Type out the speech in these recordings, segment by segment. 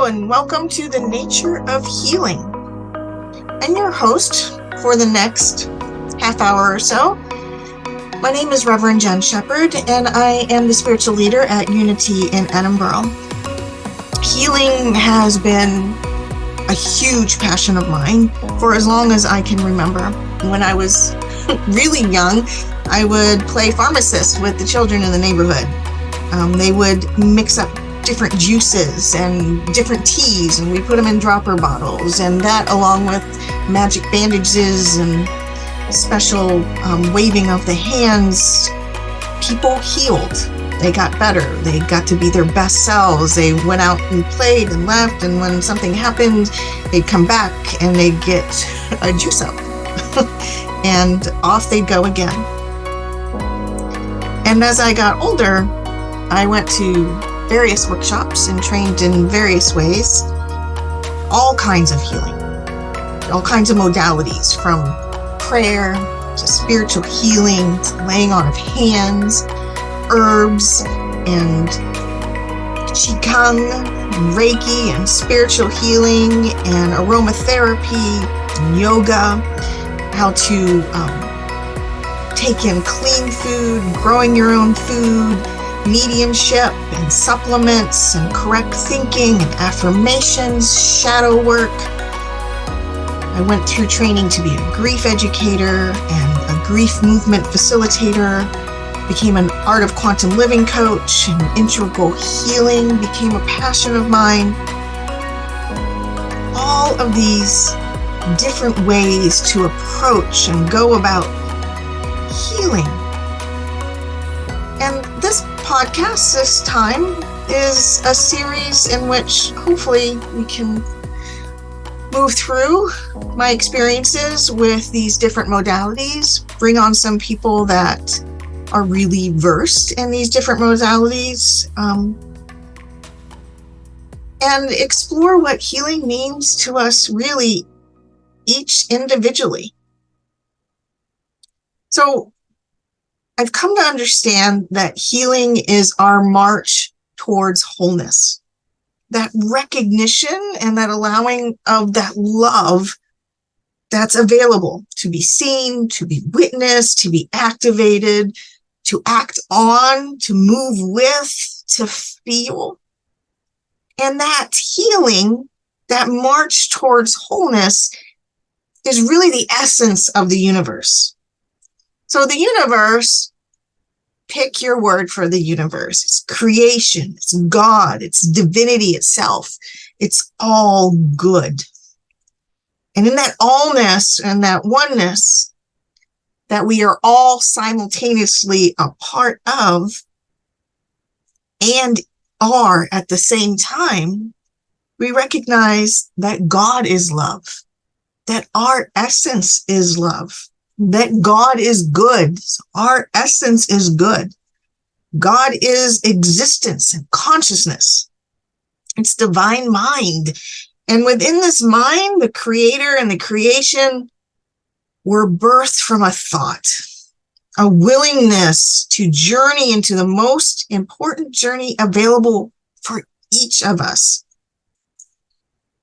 and welcome to the Nature of Healing. I'm your host for the next half hour or so. My name is Reverend Jen Shepherd, and I am the spiritual leader at Unity in Edinburgh. Healing has been a huge passion of mine for as long as I can remember. When I was really young, I would play pharmacist with the children in the neighborhood. They would mix up different juices and different teas, and we put them in dropper bottles, and that along with magic bandages and special waving of the hands, people healed. They got better. They got to be their best selves. They went out and played and left, and when something happened, they'd come back and they'd get a juice up and off they'd go again. And as I got older, I went to various workshops and trained in various ways, all kinds of healing, all kinds of modalities, from prayer to spiritual healing to laying on of hands, herbs and qigong, and Reiki and spiritual healing and aromatherapy and yoga, how to take in clean food, growing your own food, mediumship and supplements and correct thinking and affirmations, shadow work. I went through training to be a grief educator and a grief movement facilitator, became an art of quantum living coach, and integral healing became a passion of mine. All of these different ways to approach and go about healing. And this podcast this time is a series in which hopefully we can move through my experiences with these different modalities, bring on some people that are really versed in these different modalities, and explore what healing means to us really each individually. So I've come to understand that healing is our march towards wholeness. That recognition and that allowing of that love that's available to be seen, to be witnessed, to be activated, to act on, to move with, to feel. And that healing, that march towards wholeness, is really the essence of the universe. So the universe, pick your word for the universe. It's creation, it's God, it's divinity itself. It's all good. And in that allness and that oneness that we are all simultaneously a part of and are at the same time, we recognize that God is love, that our essence is love. That God is good. Our essence is good. God is existence and consciousness. It's divine mind. And within this mind, the creator and the creation were birthed from a thought, a willingness to journey into the most important journey available for each of us.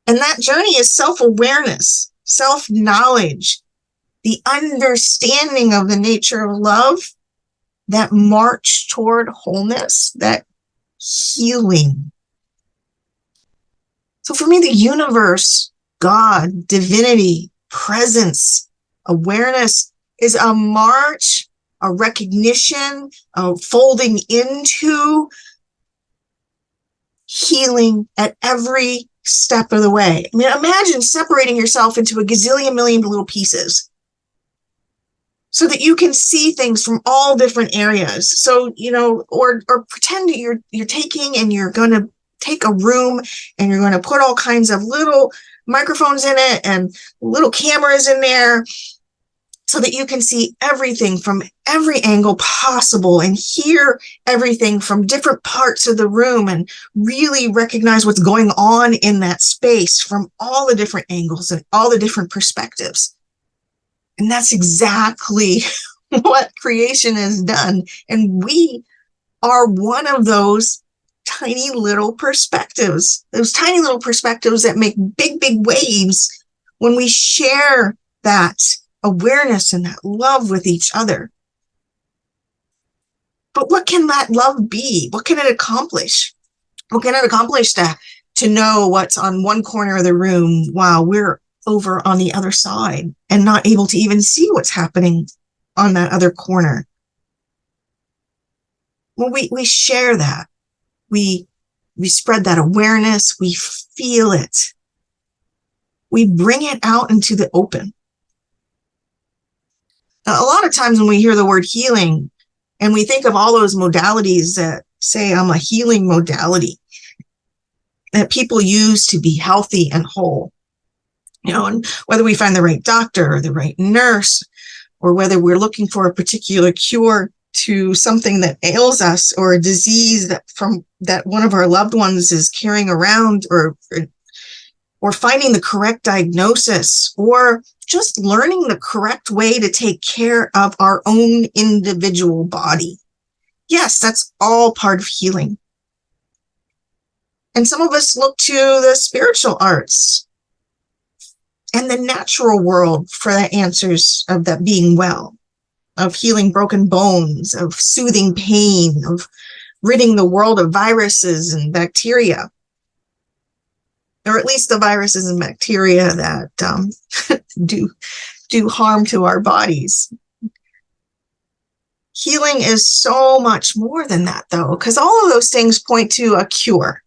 And that journey is self-awareness, self-knowledge, the understanding of the nature of love, that march toward wholeness, that healing. So for me, the universe, God, divinity, presence, awareness is a march, a recognition, a folding into healing at every step of the way. I mean, imagine separating yourself into a gazillion million little pieces, so that you can see things from all different areas. So, or pretend that you're taking and you're going to take a room and you're going to put all kinds of little microphones in it and little cameras in there so that you can see everything from every angle possible and hear everything from different parts of the room and really recognize what's going on in that space from all the different angles and all the different perspectives. And that's exactly what creation has done. And we are one of those tiny little perspectives, those tiny little perspectives that make big, big waves when we share that awareness and that love with each other. But what can that love be? What can it accomplish? What can it accomplish to know what's on one corner of the room while we're over on the other side and not able to even see what's happening on that other corner? Well, we share that. We spread that awareness. We feel it. We bring it out into the open. Now, a lot of times when we hear the word healing and we think of all those modalities that say I'm a healing modality that people use to be healthy and whole, and whether we find the right doctor or the right nurse, or whether we're looking for a particular cure to something that ails us or a disease that one of our loved ones is carrying around, or finding the correct diagnosis, or just learning the correct way to take care of our own individual body. Yes, that's all part of healing. And some of us look to the spiritual arts and the natural world for the answers of that being well, of healing broken bones, of soothing pain, of ridding the world of viruses and bacteria, or at least the viruses and bacteria that do harm to our bodies. Healing is so much more than that, though, because all of those things point to a cure.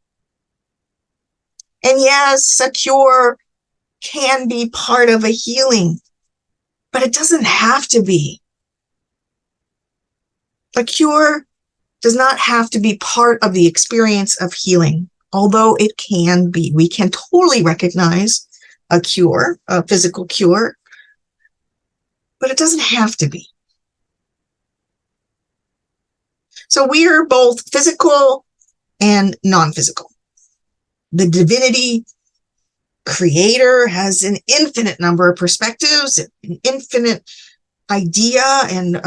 And yes, a cure can be part of a healing, but it doesn't have to be. A cure does not have to be part of the experience of healing, although it can be. We can totally recognize a cure, a physical cure, but it doesn't have to be. So we are both physical and non-physical. The divinity creator has an infinite number of perspectives, an infinite idea and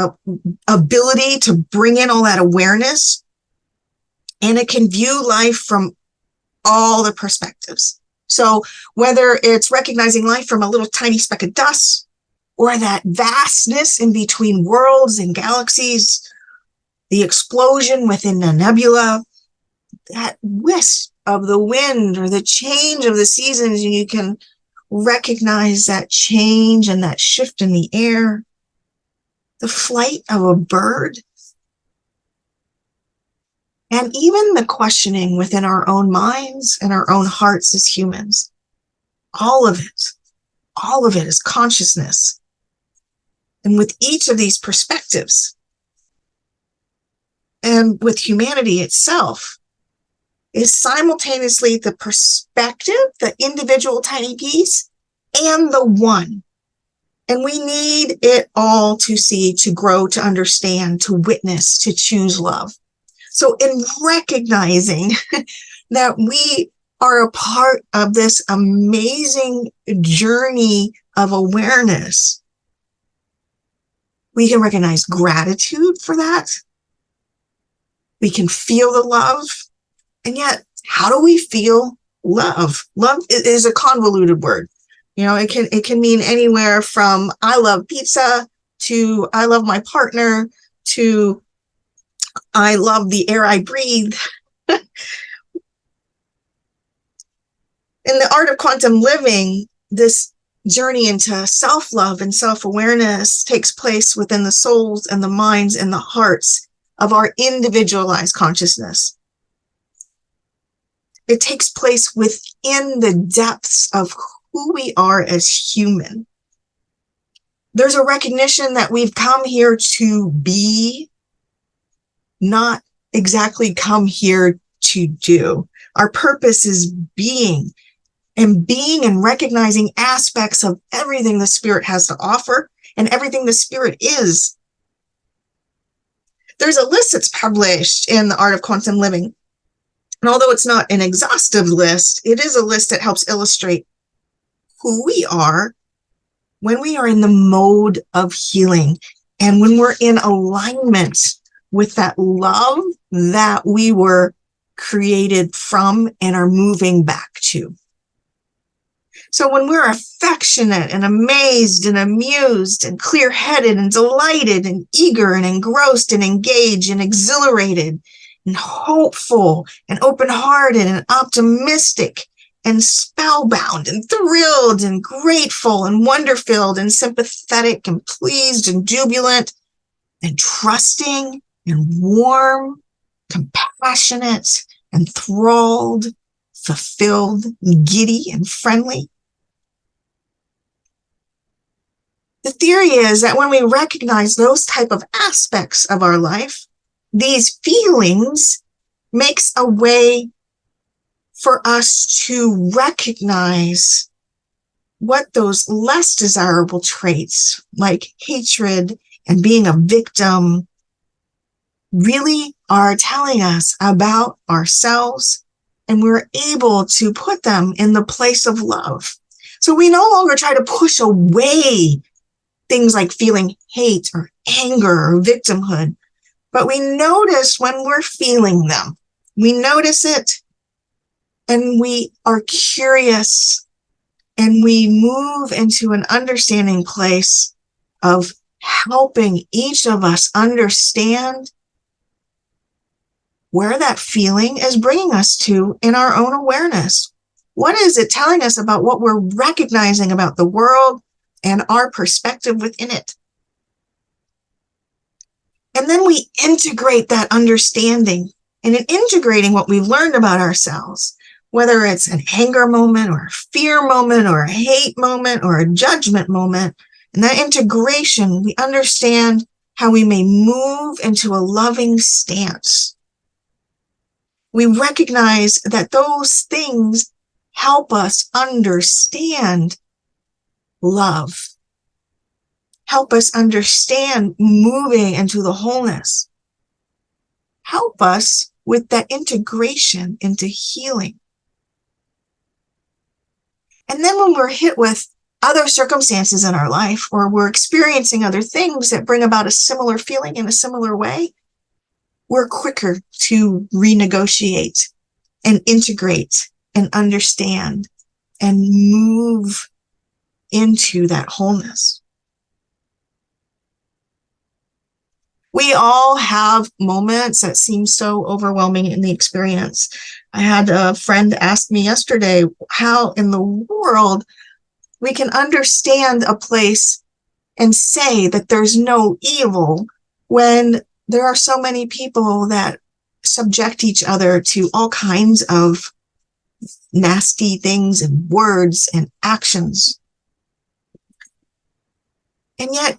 ability to bring in all that awareness. And it can view life from all the perspectives. So whether it's recognizing life from a little tiny speck of dust, or that vastness in between worlds and galaxies, the explosion within a nebula, that wisp of the wind or the change of the seasons, and you can recognize that change and that shift in the air, the flight of a bird, and even the questioning within our own minds and our own hearts as humans. All of it is consciousness. And with each of these perspectives, and with humanity itself, is simultaneously the perspective, the individual tiny piece, and the one. And we need it all to see, to grow, to understand, to witness, to choose love. So in recognizing that we are a part of this amazing journey of awareness, we can recognize gratitude for that. We can feel the love. And yet, how do we feel love? Love is a convoluted word. It can mean anywhere from I love pizza to I love my partner to I love the air I breathe. In the art of quantum living, this journey into self-love and self-awareness takes place within the souls and the minds and the hearts of our individualized consciousness. It takes place within the depths of who we are as human. There's a recognition that we've come here to be, not exactly come here to do. Our purpose is being and recognizing aspects of everything the Spirit has to offer and everything the Spirit is. There's a list that's published in the Art of Quantum Living. And although it's not an exhaustive list, it is a list that helps illustrate who we are when we are in the mode of healing and when we're in alignment with that love that we were created from and are moving back to. So when we're affectionate and amazed and amused and clear-headed and delighted and eager and engrossed and engaged and exhilarated and hopeful and open-hearted and optimistic and spellbound and thrilled and grateful and wonder-filled and sympathetic and pleased and jubilant and trusting and warm, compassionate, enthralled, fulfilled, giddy, and friendly. The theory is that when we recognize those type of aspects of our life, these feelings makes a way for us to recognize what those less desirable traits, like hatred and being a victim, really are telling us about ourselves, and we're able to put them in the place of love. So we no longer try to push away things like feeling hate or anger or victimhood, but we notice when we're feeling them. We notice it, and we are curious, and we move into an understanding place of helping each of us understand where that feeling is bringing us to in our own awareness. What is it telling us about what we're recognizing about the world and our perspective within it? And then we integrate that understanding. And in integrating what we've learned about ourselves, whether it's an anger moment or a fear moment or a hate moment or a judgment moment, in that integration, we understand how we may move into a loving stance. We recognize that those things help us understand love, help us understand moving into the wholeness, help us with that integration into healing. And then when we're hit with other circumstances in our life, or we're experiencing other things that bring about a similar feeling in a similar way, we're quicker to renegotiate and integrate and understand and move into that wholeness. We all have moments that seem so overwhelming in the experience. I had a friend ask me yesterday how in the world we can understand a place and say that there's no evil when there are so many people that subject each other to all kinds of nasty things and words and actions. And yet,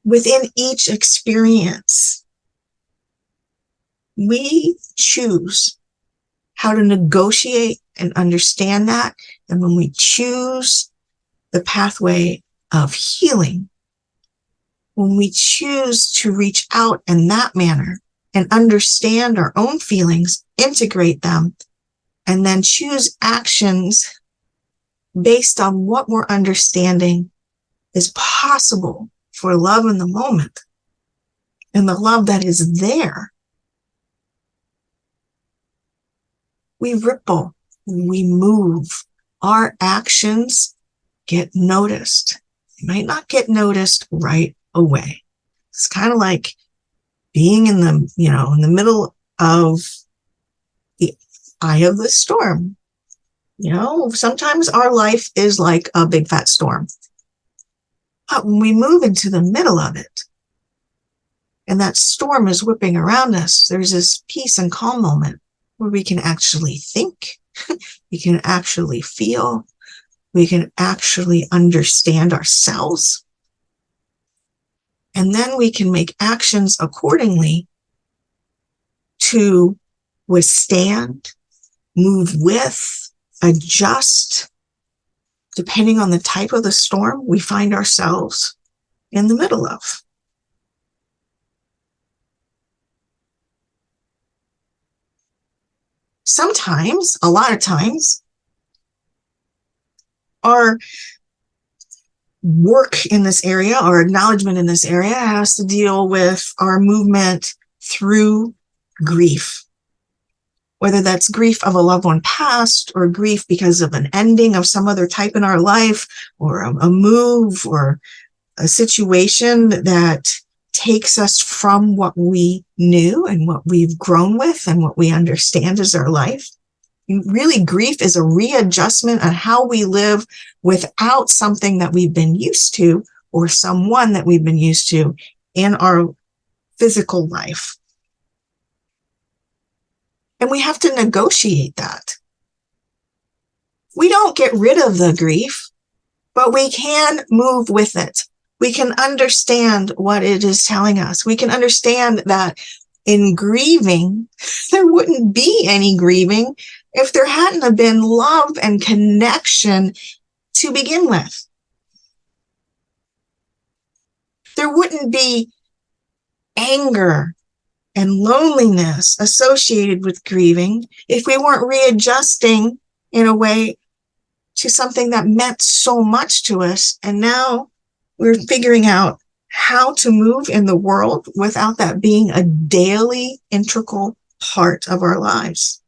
within each experience, we choose how to negotiate and understand that. And when we choose the pathway of healing, when we choose to reach out in that manner and understand our own feelings, integrate them, and then choose actions based on what we're understanding is possible for love in the moment and the love that is there, we ripple, we move. Our actions get noticed. They might not get noticed right away. It's kind of like being in the, in the middle of the eye of the storm. Sometimes our life is like a big fat storm. But when we move into the middle of it, and that storm is whipping around us, there's this peace and calm moment where we can actually think, we can actually feel, we can actually understand ourselves. And then we can make actions accordingly to withstand, move with, adjust, depending on the type of the storm we find ourselves in the middle of. Sometimes, a lot of times, our work in this area, our acknowledgement in this area has to deal with our movement through grief. whether that's grief of a loved one passed or grief because of an ending of some other type in our life, or a move or a situation that takes us from what we knew and what we've grown with and what we understand as our life. Really, grief is a readjustment on how we live without something that we've been used to or someone that we've been used to in our physical life. And we have to negotiate that. We don't get rid of the grief, but we can move with it. We can understand what it is telling us. We can understand that in grieving, there wouldn't be any grieving if there hadn't have been love and connection to begin with. There wouldn't be anger and loneliness associated with grieving if we weren't readjusting in a way to something that meant so much to us. And now we're figuring out how to move in the world without that being a daily, integral part of our lives.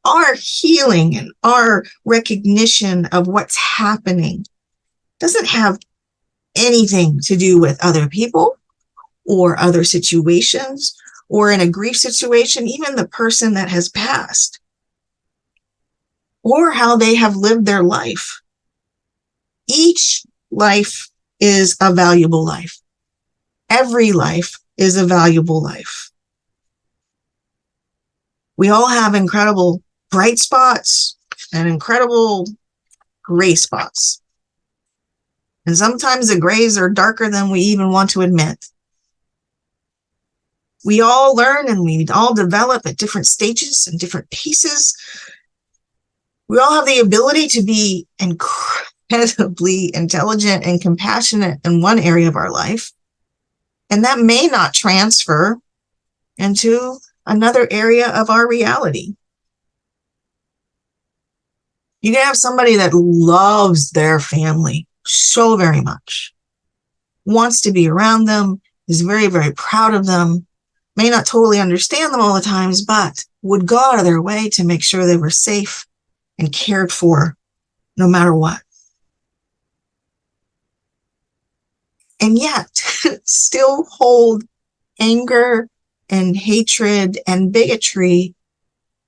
Our healing and our recognition of what's happening doesn't have anything to do with other people or other situations, or in a grief situation, even the person that has passed, or how they have lived their life. Each life is a valuable life. Every life is a valuable life. We all have incredible bright spots and incredible gray spots. And sometimes the grays are darker than we even want to admit. We all learn and we all develop at different stages and different paces. We all have the ability to be incredibly intelligent and compassionate in one area of our life, and that may not transfer into another area of our reality. You can have somebody that loves their family so very much, wants to be around them, is very, very proud of them, may not totally understand them all the times, but would go out of their way to make sure they were safe and cared for no matter what. And yet still hold anger and hatred and bigotry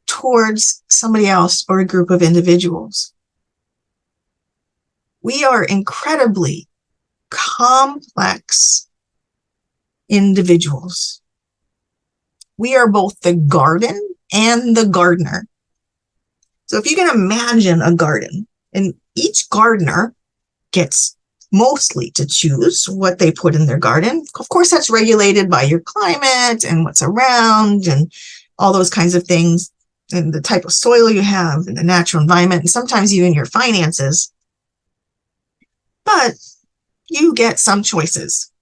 towards somebody else or a group of individuals. We are incredibly complex individuals. We are both the garden and the gardener. So if you can imagine a garden, and each gardener gets mostly to choose what they put in their garden. Of course, that's regulated by your climate and what's around and all those kinds of things, and the type of soil you have and the natural environment, and sometimes even your finances. But you get some choices.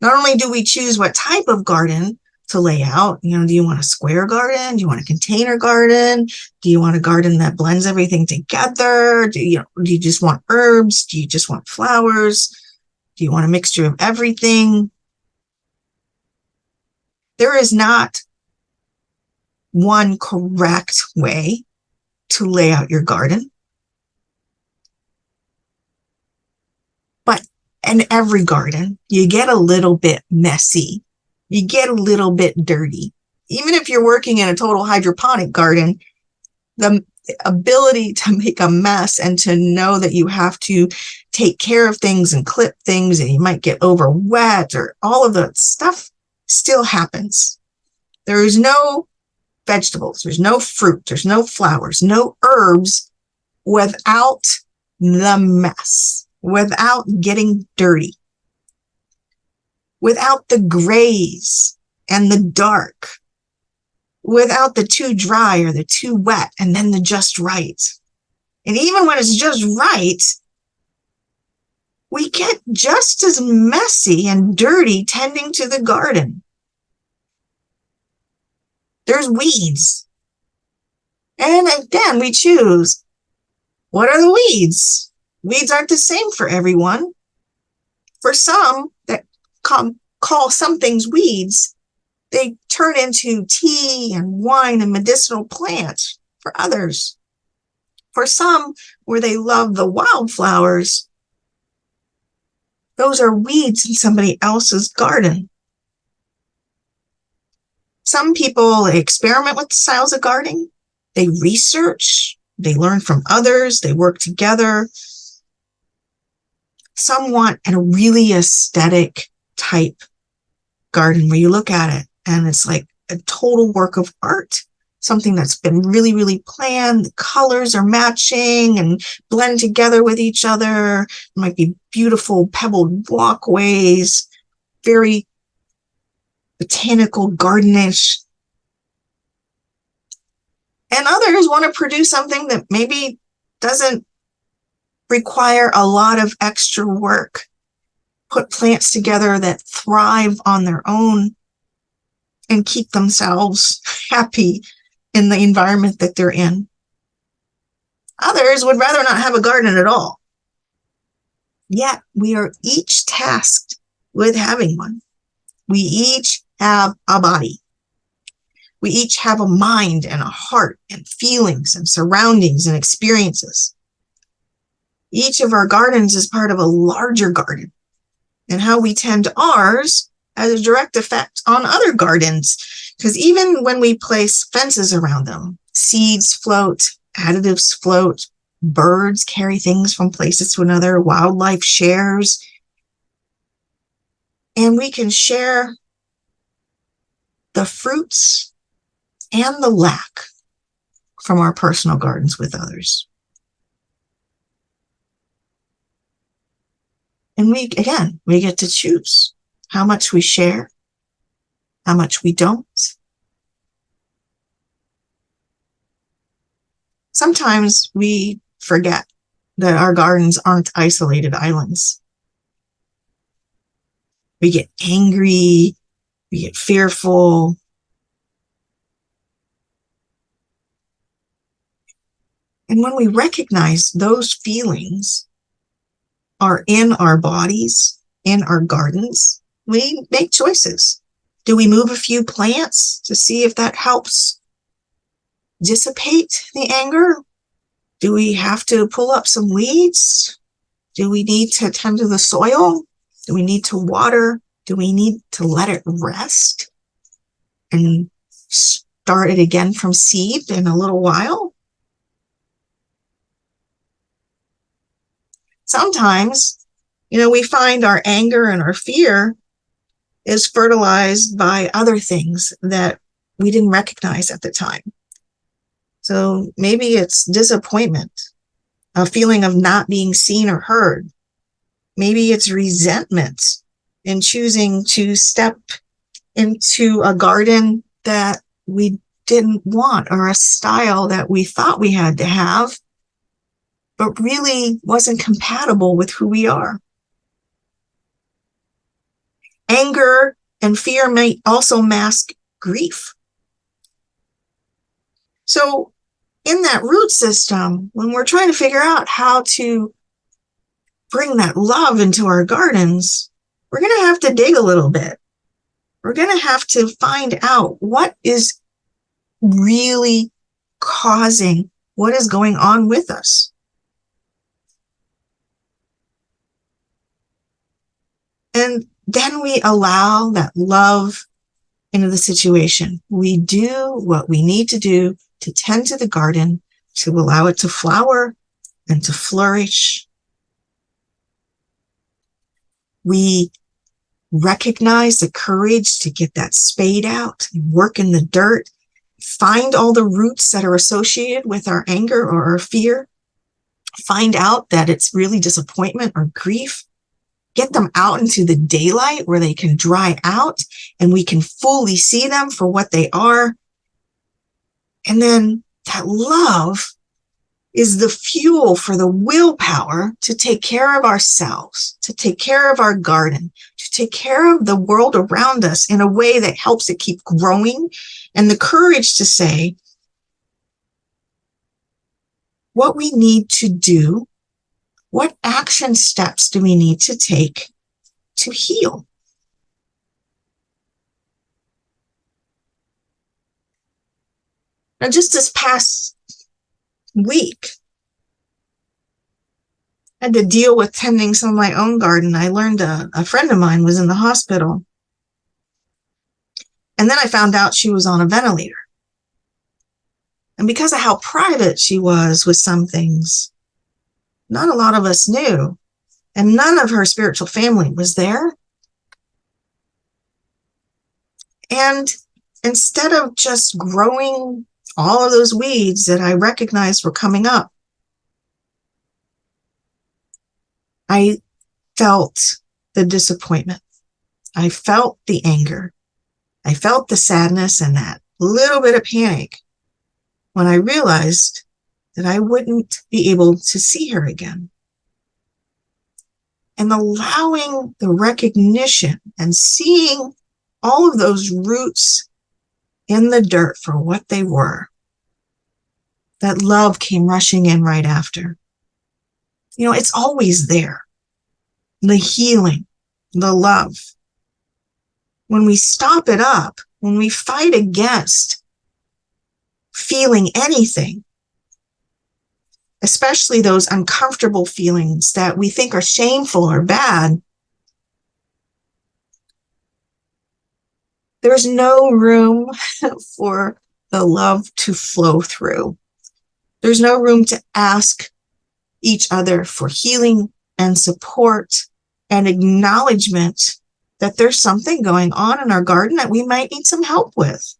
Not only do we choose what type of garden to lay out, do you want a square garden? Do you want a container garden? Do you want a garden that blends everything together? Do you just want herbs? Do you just want flowers? Do you want a mixture of everything? There is not one correct way to lay out your garden. But in every garden, you get a little bit messy. You get a little bit dirty. Even if you're working in a total hydroponic garden, the ability to make a mess and to know that you have to take care of things and clip things and you might get over wet or all of that stuff still happens. There is no vegetables, there's no fruit, there's no flowers, no herbs without the mess, without getting dirty, without the grays and the dark, without the too dry or the too wet, and then the just right. And even when it's just right, we get just as messy and dirty tending to the garden. There's weeds. And again, we choose, what are the weeds? Weeds aren't the same for everyone. For some that call some things weeds, they turn into tea and wine and medicinal plants for others. For some, where they love the wildflowers, those are weeds in somebody else's garden. Some people experiment with styles of gardening. They research, they learn from others, they work together. Some want a really aesthetic type garden where you look at it and it's like a total work of art, something that's been really, really planned. The colors are matching and blend together with each other. It might be beautiful pebbled walkways, very botanical, gardenish. And others want to produce something that maybe doesn't require a lot of extra work. Put plants together that thrive on their own and keep themselves happy in the environment that they're in. Others would rather not have a garden at all. Yet we are each tasked with having one. We each have a body. We each have a mind and a heart and feelings and surroundings and experiences. Each of our gardens is part of a larger garden, and how we tend to ours has a direct effect on other gardens, because even when we place fences around them, seeds float, additives float, birds carry things from places to another, wildlife shares, and we can share the fruits and the lack from our personal gardens with others. And we get to choose how much we share, how much we don't. Sometimes we forget that our gardens aren't isolated islands. We get angry, we get fearful. And when we recognize those feelings are in our bodies, in our gardens, we make choices. Do we move a few plants to see if that helps dissipate the anger? Do we have to pull up some weeds? Do we need to tend to the soil? Do we need to water? Do we need to let it rest and start it again from seed in a little while? Sometimes, we find our anger and our fear is fertilized by other things that we didn't recognize at the time. So maybe it's disappointment, a feeling of not being seen or heard. Maybe it's resentment in choosing to step into a garden that we didn't want, or a style that we thought we had to have, but really wasn't compatible with who we are. Anger and fear may also mask grief. So in that root system, when we're trying to figure out how to bring that love into our gardens, we're going to have to dig a little bit. We're going to have to find out what is really causing what is going on with us. And then we allow that love into the situation. We do what we need to do to tend to the garden, to allow it to flower and to flourish. We recognize the courage to get that spade out and work in the dirt, find all the roots that are associated with our anger or our fear, find out that it's really disappointment or grief, get them out into the daylight where they can dry out and we can fully see them for what they are. And then that love is the fuel for the willpower to take care of ourselves, to take care of our garden, to take care of the world around us in a way that helps it keep growing, and the courage to say what we need to do, what action steps do we need to take to heal. Now, just this past week, I had to deal with tending some of my own garden. I learned a friend of mine was in the hospital. And then I found out she was on a ventilator. And because of how private she was with some things, not a lot of us knew. And none of her spiritual family was there. And instead of just growing all of those weeds that I recognized were coming up, I felt the disappointment. I felt the anger. I felt the sadness and that little bit of panic when I realized that I wouldn't be able to see her again. And allowing the recognition and seeing all of those roots in the dirt for what they were, that love came rushing in right after. You know, it's always there. The healing, the love. When we stop it up, when we fight against feeling anything, especially those uncomfortable feelings that we think are shameful or bad, there's no room for the love to flow through. There's no room to ask each other for healing and support and acknowledgement that there's something going on in our garden that we might need some help with.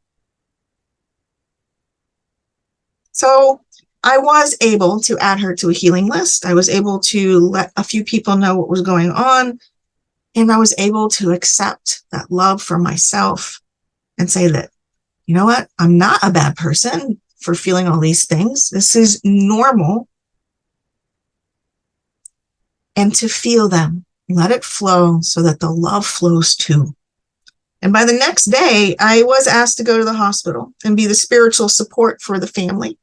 So I was able to add her to a healing list. I was able to let a few people know what was going on. And I was able to accept that love for myself and say that, you know what? I'm not a bad person for feeling all these things. This is normal. And to feel them, let it flow so that the love flows too. And by the next day, I was asked to go to the hospital and be the spiritual support for the family.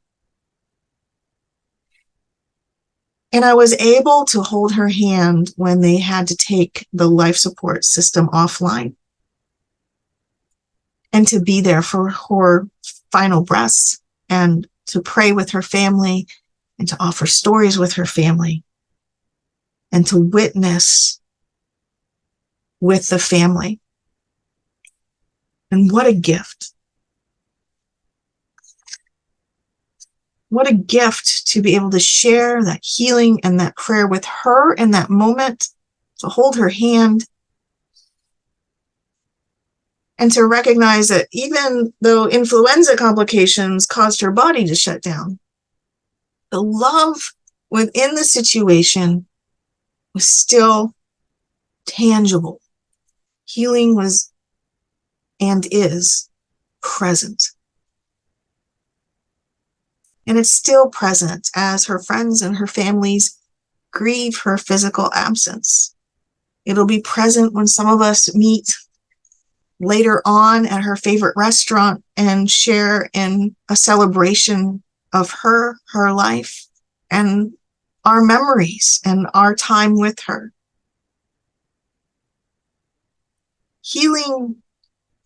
And I was able to hold her hand when they had to take the life support system offline and to be there for her final breaths and to pray with her family and to offer stories with her family and to witness with the family. And what a gift. What a gift to be able to share that healing and that prayer with her in that moment, to hold her hand, and to recognize that even though influenza complications caused her body to shut down, the love within the situation was still tangible. Healing was and is present. And it's still present as her friends and her families grieve her physical absence. It'll be present when some of us meet later on at her favorite restaurant and share in a celebration of her life, and our memories and our time with her. Healing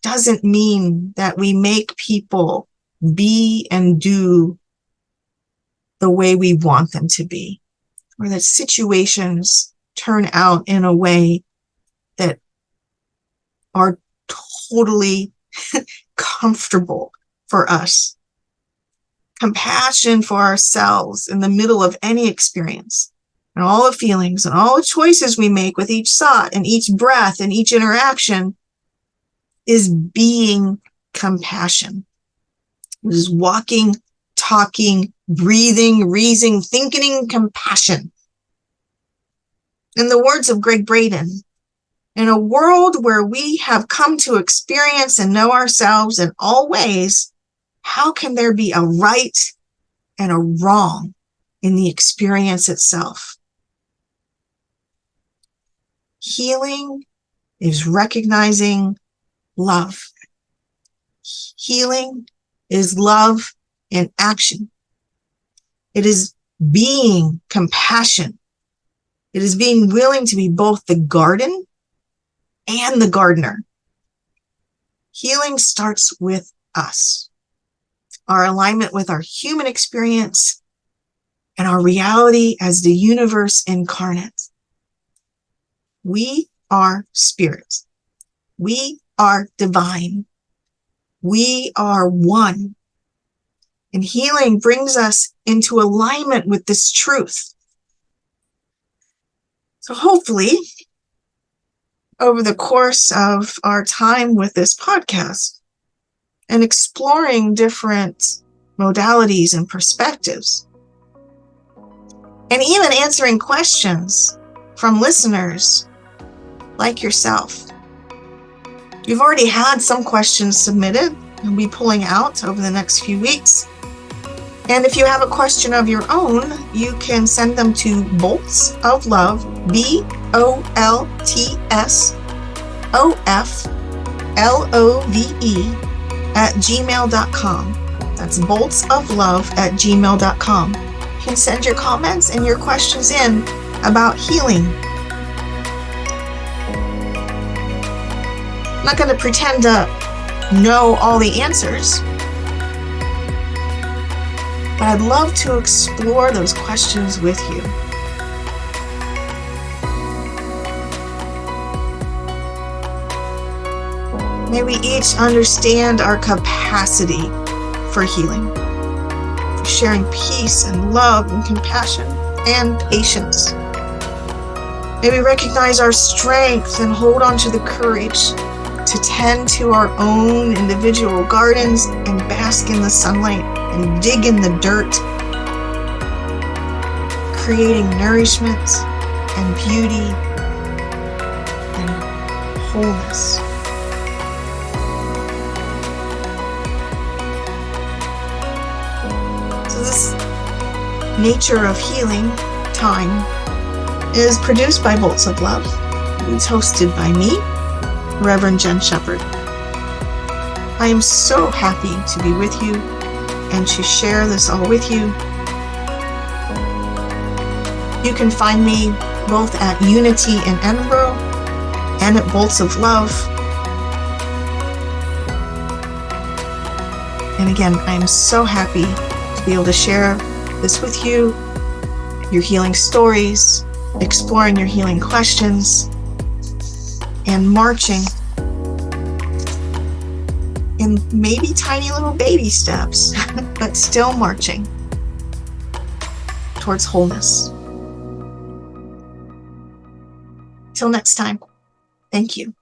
doesn't mean that we make people be and do the way we want them to be, or that situations turn out in a way that are totally comfortable for us. Compassion for ourselves in the middle of any experience, and all the feelings and all the choices we make with each thought and each breath and each interaction is being compassion. It is walking, talking, breathing, reasoning, thinking compassion. In the words of Greg Braden, in a world where we have come to experience and know ourselves in all ways, how can there be a right and a wrong in the experience itself? Healing is recognizing love. Healing is love in action. It is being compassion. It is being willing to be both the garden and the gardener. Healing starts with us. our alignment with our human experience, and our reality as the universe incarnate. We are spirit. We are divine. We are one. And healing brings us into alignment with this truth. So hopefully, over the course of our time with this podcast and exploring different modalities and perspectives, and even answering questions from listeners like yourself. You've already had some questions submitted. I'll be pulling out over the next few weeks. And if you have a question of your own, you can send them to Bolts of Love, BOLTSOFLOVE @gmail.com. That's boltsoflove@gmail.com. You can send your comments and your questions in about healing. I'm not going to pretend to know all the answers, but I'd love to explore those questions with you. May we each understand our capacity for healing, for sharing peace and love and compassion and patience. May we recognize our strength and hold on to the courage to tend to our own individual gardens and bask in the sunlight and dig in the dirt, creating nourishment and beauty and wholeness. So this Nature of Healing time is produced by Bolts of Love. It's hosted by me, Reverend Jen Shepherd. I am so happy to be with you and to share this all with you. You can find me both at Unity in Edinburgh and at Bolts of Love. And again, I am so happy to be able to share this with you, your healing stories, exploring your healing questions, and marching in maybe tiny little baby steps, but still marching towards wholeness. Till next time, thank you.